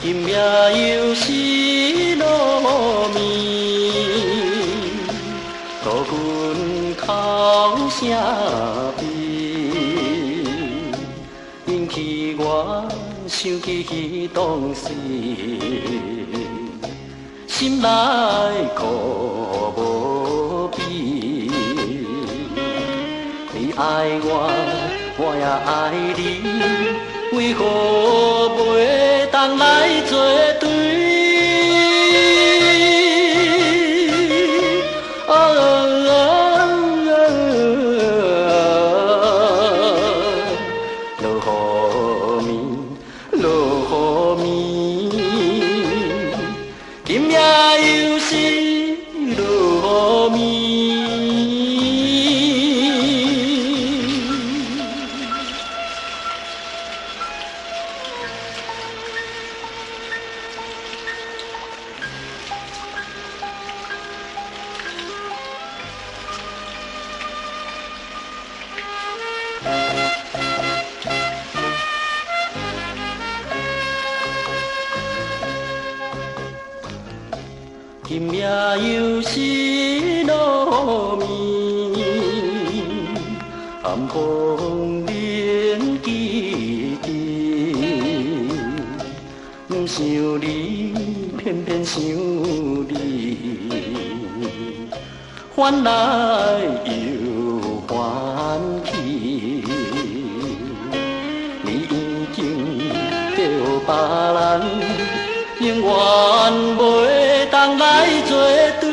今夜又是落暝，孤军哭声悲，引起我想起彼当时，心内苦无比。你爱我，我也爱你，为何袂当来作对？落雨暝，落雨暝，今夜又是落暝。今夜又是落暝，寒风冷记忆，不想你，偏偏想你，翻来又翻去，你已经着别人，永远袂当来作对。